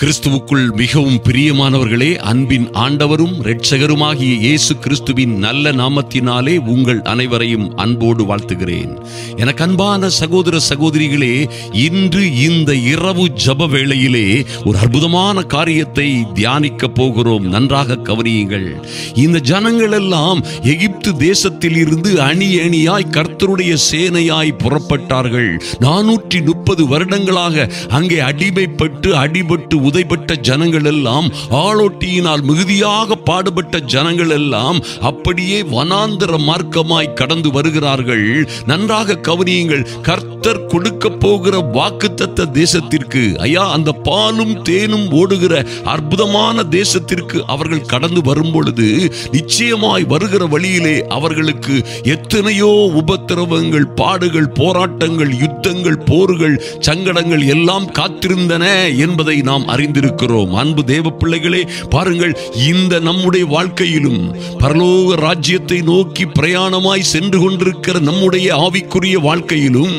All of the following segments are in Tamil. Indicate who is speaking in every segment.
Speaker 1: கிறிஸ்துவுக்குள் மிகவும் பிரியமானவர்களே, அன்பின் ஆண்டவரும் இரட்சகருமாகிய இயேசு கிறிஸ்துவின் நல்ல நாமத்தினாலே உங்கள் அனைவரையும் அன்போடு வாழ்த்துகிறேன். எனக்கு அன்பான சகோதர சகோதரிகளே, இன்று இந்த இரவு ஜப வேளையிலே ஒரு அற்புதமான காரியத்தை தியானிக்க போகிறோம். நன்றாக கவனியுங்கள். இந்த ஜனங்கள் எல்லாம் எகிப்து தேசத்தில் இருந்து அணி அணியாய் கர்த்தருடைய சேனையாய் புறப்பட்டார்கள். 430 வருடங்களாக அங்கே அடிபட்டு உதைப்பட்ட ஜனங்கள் எல்லாம், ஆளோட்டியினால் மிகுதியாக பாடுபட்ட ஜனங்கள் எல்லாம் அப்படியே வனாந்தர மார்க்கமாய் கடந்து வருகிறார்கள். நன்றாக கவனியுங்கள். கர்த்தர் கொடுக்க போகிற வாக்குத்தத்த தேசத்திற்கு, ஐயா, அந்த பாலும் தேனும் ஓடுகிற அற்புதமான தேசத்திற்கு அவர்கள் கடந்து வரும் பொழுது நிச்சயமாய் வருகிற வழியிலே அவர்களுக்கு எத்தனையோ உபத்திரவங்கள், பாடுகள், போராட்டங்கள், யுத்தங்கள், போர்கள், சங்கடங்கள் எல்லாம் காத்திருந்தன என்பதை நாம் அறிந்திருக்கிறோம். அன்பு தேவ பிள்ளைகளே, பாருங்கள், இந்த நம்முடைய வாழ்க்கையிலும் பரலோக ராஜ்யத்தை நோக்கி பிரயாணமாய் சென்று கொண்டிருக்கிற நம்முடைய ஆவிக்குரிய வாழ்க்கையிலும்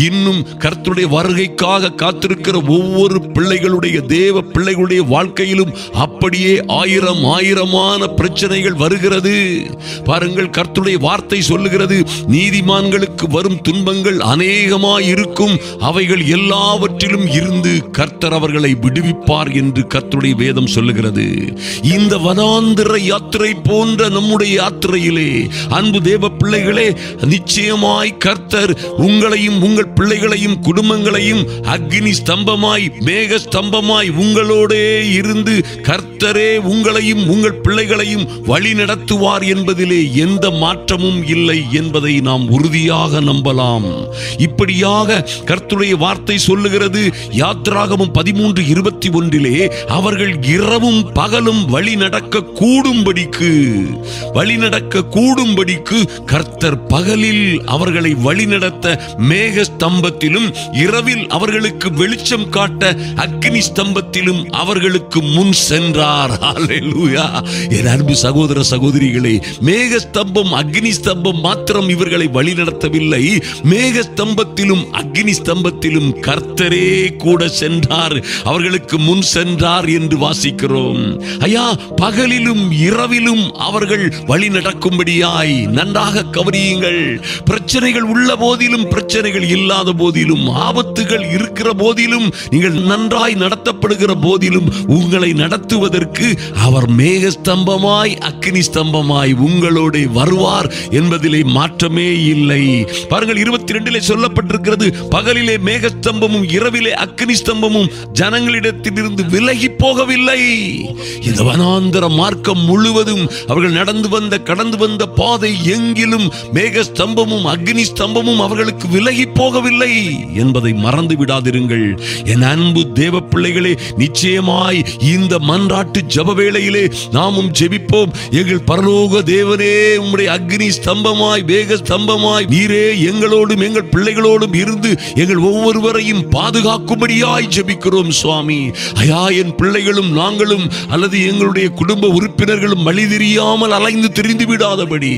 Speaker 1: இன்னும் கர்த்தருடைய வருகைக்காக காத்திருக்கிற ஒவ்வொரு பிள்ளைகளுடைய, தேவ பிள்ளைகளுடைய வாழ்க்கையிலும் அப்படியே ஆயிரமான பிரச்சனைகள் வருகிறது. பாருங்கள், கர்த்தருடைய வார்த்தை சொல்லுகிறது, நீதிமான்களுக்கு வரும் துன்பங்கள் அநேகமாய் இருக்கும், அவைகள் எல்லாவற்றிலும் இருந்து கர்த்தர் அவர்களை விடுவிப்பார் என்று கர்த்தருடைய வேதம் சொல்லுகிறது. இந்த வனாந்திர யாத்திரை போன்ற நம்முடைய யாத்திரையிலே அன்பு தேவ பிள்ளைகளே, நிச்சயமாய் கர்த்தர் உங்களையும் உங்கள் பிள்ளைகளையும் குடும்பங்களையும் அக்னி ஸ்தம்பமாய், மேக ஸ்தம்பமாய் உங்களோடே இருந்து கர்த்தரே உங்களையும் உங்கள் பிள்ளைகளையும் வழி நடத்துவார் என்பதிலே எந்த மாற்றமும் இல்லை என்பதை நாம் உறுதியாக நம்பலாம். இப்படியாக கர்த்தருடைய வார்த்தை சொல்லுகிறது. யாத்திராகமம் 13:21 அவர்கள் இரவும் பகலும் வழி நடக்க கூடும்படிக்கு கர்த்தர் பகலில் அவர்களை வழிநடத்த மேக ஸ்தம்பத்திலும், இரவில் அவர்களுக்கு வெளிச்சம் காட்ட அக்னி ஸ்தம்பத்திலும் அவர்களுக்கு முன் சென்றார். ஹல்லேலூயா! என் அன்பு சகோதர சகோதரிகளே, மேக ஸ்தம்பம், அக்னி ஸ்தம்பம் மாத்திரம் இவர்களை வழிநடத்தவில்லை. மேக ஸ்தம்பத்திலும் அக்னி ஸ்தம்பத்திலும் கர்த்தரே கூட சென்றார், அவர்களுக்கு முன் சென்றார் என்று வாசிக்கிறோம். ஐயா, பகலிலும் இரவிலும் அவர்கள் வழி நடக்கும்படியாய் நன்றாக கவனியுங்கள். பிரச்சனைகள் உள்ள போதிலும், பிரச்சனைகள் இல்லாத போதிலும், ஆபத்துகள் இருக்கிற போதிலும், நீங்கள் நன்றாய் நடத்தப்படுகிற போதிலும் உங்களை நடத்துவதற்கு அவர் மேக ஸ்தம்பமாய், அக்னி ஸ்தம்பமாய் உங்களோட வருவார் என்பதிலே மாற்றமே இல்லை. பாருங்கள், 22 சொல்லப்பட்டிருக்கிறது, பகலிலே மேக ஸ்தம்பமும் இரவிலே அக்னி ஸ்தம்பமும் ஜனங்களிடத்திலிருந்து விலகி போகவில்லை. இந்த வனாந்தர மார்க்கம் முழுவதும் அவர்கள் கடந்து வந்த பாதை எங்கிலும் மேக ஸ்தம்பமும் அக்னி ஸ்தம்பமும் அவர்களுக்கு விலகி போகவில்லை என்பதை மறந்து விடாதிருங்கள். என் அன்பு தேவ பிள்ளைகளே, நிச்சயமாய் இந்த மன்றாட்டு ஜப வேளையிலே நாமும் ஜெபிப்போம். எங்கள் பரலோக தேவனே, உம்முடைய அக்னி ஸ்தம்பமாய், மேக ஸ்தம்பமாய் நீரே எங்களோடும் எங்கள் பிள்ளைகளோடும் இருந்து எங்கள் ஒவ்வொருவரையும் பாதுகாக்கும்படியாய் ஜெபிக்கிறோம் சுவாமி. ஐயா, என் பிள்ளைகளும் நாங்களும் அல்லது எங்களுடைய குடும்ப உறுப்பினர்களும் வழி தெரியாமல் அலைந்து திரிந்து விடாதபடி,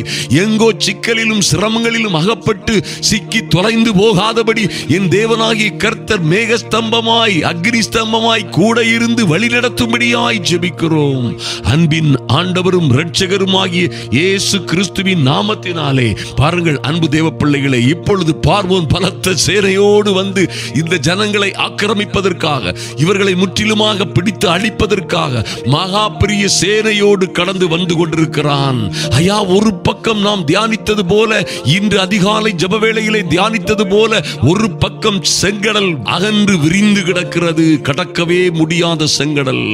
Speaker 1: எங்கோ சிக்கலிலும் சிரமங்களிலும் அகப்பட்டு சிக்கி தொலைந்து போகாதபடி என் தேவனாகிய கர்த்தர் மேக ஸ்தம்பமாய், அக்னி ஸ்தம்பமாய் கூட இருந்து வழி நடத்தும்படியாய் ஜெபிக்கிறோம். அன்பின் ஆண்டவரும் இரட்சகருமாகிய இயேசு கிறிஸ்துவின் நாமத்தினாலே பாருங்கள், அன்பு தேவ பிள்ளைகளை, இப்பொழுது பார்வோன் பலத்த சேனையோடு வந்து இந்த ஜனங்களை ஆக்கிரமிப்பதற்காக, இவர்களை முற்றிலுமாக பிடித்து அழிப்பதற்காக மகா பெரிய சேனையோடு கடந்து வந்து கொண்டிருக்கிறான். ஐயா, ஒரு பக்கம் நாம் தியானித்தது போல, இன்று அதிகாலை ஜப வேளையிலே தியானித்தது போல, ஒரு பக்கம் செங்கடல் அகன்று விரிந்து கிடக்கிறது, கடக்கவே முடியாத செங்கடல்.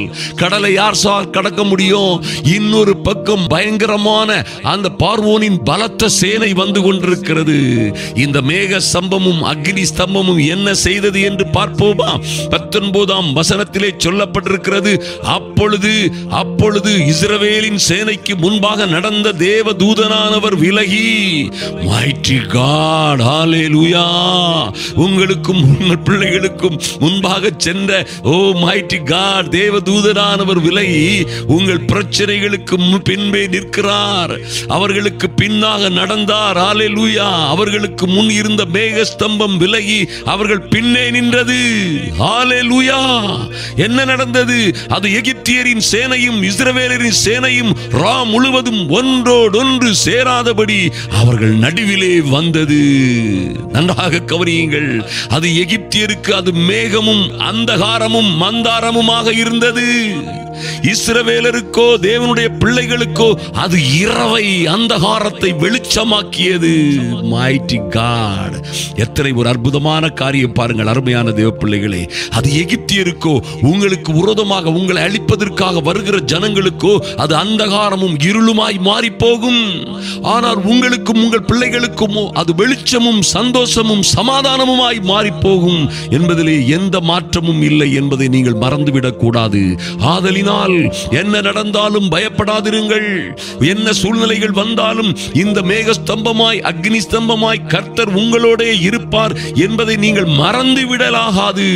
Speaker 1: கடலை யார் சார் கடக்க முடியும்? இன்னொரு பக்கம் பயங்கரமான அந்த பார்வோனின் பலத்த சேனை வந்து கொண்டிருக்கிறது. இந்த மேக ஸ்தம்பமும் அக்னி ஸ்தம்பமும் என்ன செய்தது என்று பார்ப்போமா? 19ஆம் வசனத்திலே சொல்லப்பட்டிருக்கிறது, அப்பொழுது இஸ்ரவேலின் சேனைக்கு முன்பாக நடந்த தேவ தூதனானவர் விலகி, mighty God, ஹல்லேலூயா, உங்களுக்கும் உங்கள் பிள்ளைகளுக்கும் முன்பாக சென்ற mighty God தேவ தூதனானவர் விலகி உங்கள் பிரச்சனைகளுக்கு பின்பே நிற்கிறார். அவர்களுக்கு பின்னாக நடந்தார். ஹல்லேலூயா! அவர்களுக்கு முன் முன் இருந்த மேகஸ்தம்பம் விலகி அவர்கள் பின்னே நின்றது. ஹல்லேலூயா! என்ன நடந்தது? அது எகிப்தியரின் சேனையும் இஸ்ரவேலரின் சேனையும் ரா முழுவதும் ஒன்றோடொன்று சேராதபடி அவர்கள் நடுவிலே வந்தது. நன்றாக கவனியுங்கள். அது எகிப்தியருக்கு அது மேகமும் அந்தகாரமும் மந்தாரமுமாக இருந்தது. இஸ்ரவேலருக்கோ தேவனுடைய பிள்ளைகளுக்கோ அது இரவை அந்தகாரத்தை வெளிச்சமாக்கியது. Mighty God! எத்தனை ஒரு அற்புதமான காரியம் பாருங்கள் அருமையான தேவ பிள்ளைகளே. அது எகிப்தியருக்கோ உங்களுக்கு விரோதமாக உங்களை அழிப்பதற்காக வருகிற ஜனங்களுக்கோ அது அந்தகாரமும் இருளுமாய் மாறி போகும். ஆனால் உங்களுக்கும் உங்கள் பிள்ளைகளுக்கும் அது வெளிச்சமும் சந்தோஷமும் சமாதானமுமாய் மாறி போகும் என்பதிலே எந்த மாற்றமும் இல்லை என்பதை நீங்கள் மறந்துவிடக் கூடாது. ஆதலினால் என்ன நடந்தாலும் பயப்படாதிருங்கள். என்ன சூழ்நிலைகள் வந்தாலும் இந்த மேகஸ்தம்பமாய் அக்னி ஸ்தம்பமாய் கர்த்தர் உங்களோட இருப்பார் என்பதை நீங்கள் மறந்து விடலாகாது.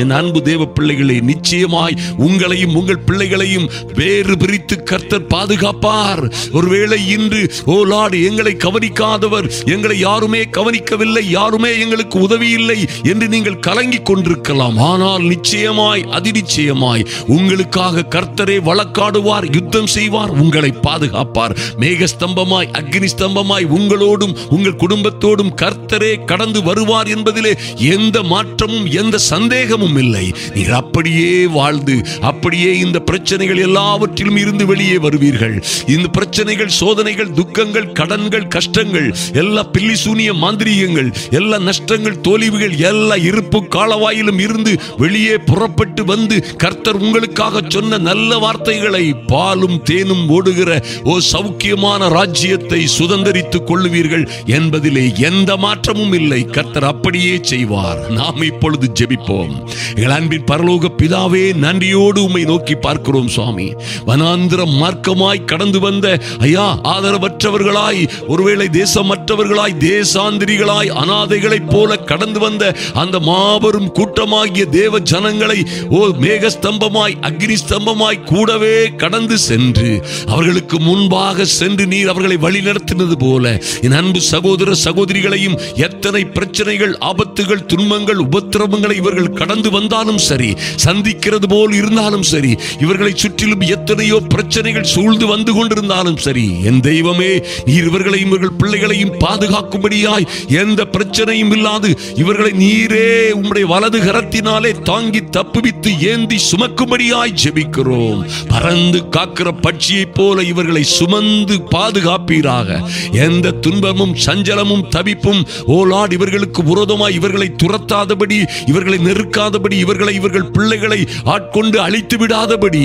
Speaker 1: என் அன்பு தேவ பிள்ளைகளே, நிச்சயமாய் உங்களையும் உங்கள் பிள்ளைகளையும் வேறு பிரித்து கர்த்தர் பாதுகாப்பார். ஒருவேளை இன்று ஓ லார்ட், எங்களை கவனிக்காதவர், எங்களை யாருமே கவனிக்கவில்லை, யாருமே எங்களுக்கு உதவி இல்லை என்று நீங்கள் கலங்கிக் கொண்டிருக்கலாம். ஆனால் நிச்சயமாய் அதிநிச்சயமாய் உங்களுக்காக கர்த்தரே வழக்காடுவார், யுத்தம் செய்வார், உங்களை பாதுகாப்பார். மேகஸ்தம்பமாய் அக்னி ஸ்தம்பமாய் உங்களோடும் உங்கள் குடும்பத்தோடும் கர்த்தரே கடந்து வருவார் என்பதிலே எந்த மாற்றமும் எந்த சந்தேகமும் இல்லை. நீர் அப்படியே வாழ்ந்து அப்படியே இந்த பிரச்சனைகள் எல்லாவற்றிலும் இருந்து வெளியே வருவீர்கள். இந்த பிரச்சனைகள், சோதனைகள், துக்கங்கள், கடன்கள், கஷ்டங்கள், எல்லா பில்லி சூனிய மாந்திரீகங்கள், எல்லா நஷ்டங்கள், தோல்விகள், எல்லா இருப்பு காலவாயிலும் இருந்து வெளியே புறப்பட்டு வந்து கர்த்தர் உங்களுக்காக சொன்ன நல்ல வார்த்தைகளை, பாலும் தேனும் ஓடுகிற ஓ சௌக்கியமான ராஜ்யத்தை சுதந்தரித்துக் கொள்ளுவீர்கள் என்பதிலே எந்த மாற்றமும் இல்லை. கர்த்தர் அப்படியே செய்வார். நாம் இப்பொழுது ஜெபிப்போம். எங்கள் அன்பின் பரலோக பிதாவே, நன்றியோடு உம்மை நோக்கி பார்க்கிறோம் சுவாமி. வனாந்திர மார்க்கமாய் கடந்து வந்த ஐயா, ஆதரவற்றவர்களாய், ஒருவேளை தேசமற்றவர்களாய், தேசாந்திரிகளாய், அனாதைகளைப் போல கடந்து வந்த அந்த மாபெரும் கூட்டமாகிய தேவ ஜனங்களை ஓ மேகஸ்தம்பமாய் அக்னி ஸ்தம்பமாய் கூடவே கடந்து சென்று அவர்களுக்கு முன்பாக சென்று நீர் அவர்களை வழி நடத்தினது போல என் அன்பு சகோதர சகோதரிகளையும் எத்தனை பிரச்சனைகள், ஆபத்துகள், துன்பங்கள், உபத்திரவங்களை இவர்கள் கடந்து வந்தாலும் சரி, சந்திக்கிறது போல் இருந்தாலும் சரி, இவர்களை சுற்றிலும் எத்தனையோ பிரச்சனைகள் சூழ்ந்து வந்து கொண்டிருந்தாலும் சரி, என் தெய்வமே, நீர் இவர்களையும் இவர்கள் பிள்ளைகளையும் பாதுகாக்கும்படியாய் எந்த பிரச்சனையும் இல்லாது இவர்களை நீரே உம்முடைய வலது கரத்தினாலே தாங்கி தப்புவித்து ஏந்தி சுமக்கும்படியாய் ஜெபிக்கிறோம். பறந்து காக்கிற பட்சியை போல இவர்களை சுமந்து பாதுகாப்பீராக. எந்த துன்பமும் சஞ்சலமும் தவிப்பும் ஓ லார்ட் இவர்களுக்கு விரோதமாய் இவர்களை துரத்தாதபடி, இவர்களை நெருக்காதபடி, இவர்கள் பிள்ளைகளை ஆட்கொண்டு அழித்து விடாதபடி,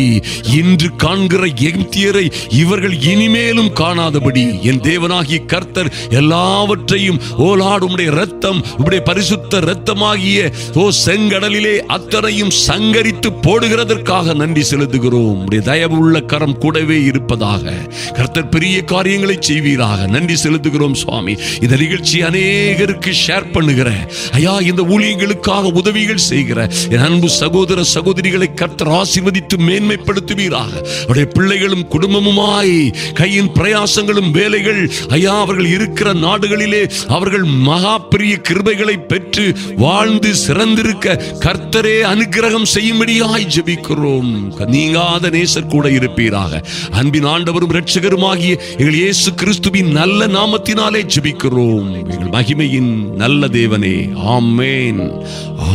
Speaker 1: இன்று காண்கிற எகிப்தியரை இவர்கள் இனிமேலும் காணாதபடி என் தேவனாகிய கர்த்தர் எல்லாவற்றையும் ஓ லார்ட் உம்முடைய இரத்தம், உம்முடைய பரிசுத்த இரத்தமாகிய ஓ செங்கடலிலே அத்தனையும் சங்கரித்து போடுகிறதற்காக நன்றி செலுத்துகிறோம். உம்முடைய தயவு உள்ள கரம் கூடவே இருப்பதாக. கர்த்தர் பெரிய காரியங்களை செய்வீராக. நன்றி செலுத்துகிறோம் சுவாமி. இந்த நிகழ்ச்சி அநேகருக்கு ஷேர் பண்ணுகிற ஐயா, இந்த ஊழியர்களுக்காக உதவிகள் செய்கிற என் அன்பு சகோதர சகோதரிகளை கர்த்தர் ஆசீர்வதித்து மேன்மைப்படுத்துவீராக. அவருடைய பிள்ளைகளும் குடும்பமுமாய் கையின் பிரயாசங்களும் வேலைகள் ஐயா, அவர்கள் இருக்கிற நாடுகளிலே அவர்கள் மகா பெரிய கிருபைகளை பெற்று வாழ்ந்து சிறந்திருக்க கர்த்தரே அனுக்கிரகம் செய்யும்படியாய் ஜெபிக்கிறோம். நீங்காத நேசர் கூட இருப்பீராக. அன்பின் ஆண்டவரும் இரட்சகருமாகிய எங்கள் இயேசு கிறிஸ்துவின் நல்ல நாமத்தினாலே ஜெபிக்கிறோம் எங்கள் மகிமையின் நல்ல தேவனே. ஆமென்,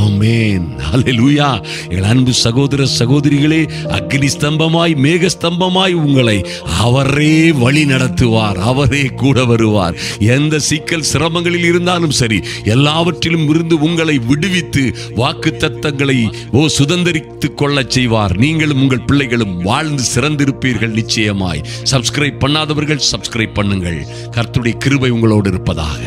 Speaker 1: ஆமென், ஹல்லேலூயா. எங்கள் அன்பு சகோதர சகோதரிகளே, அக்னி ஸ்தம்பமாய் மேக ஸ்தம்பமாய் உங்களை அவரே வழி நடத்துவார். அவரே கூட வருவார். எந்த சிக்கல் சிரமங்களில் இருந்தாலும் சரி, எல்லாவற்றிலும் இருந்து உங்களை விடுவித்து வாக்குத்தத்தங்களை சுதந்தரித்துக் கொள்ள செய்வார். நீங்களும் உங்கள் பிள்ளைகளும் வாழ்ந்து சிறந்திருப்பீர்கள் நிச்சயமாய். சப்ஸ்கிரைப் பண்ணாதவர்கள் சப்ஸ்கிரைப் பண்ணுங்கள். கர்த்தருடைய கிருபை உங்களோடு இருப்பதாக.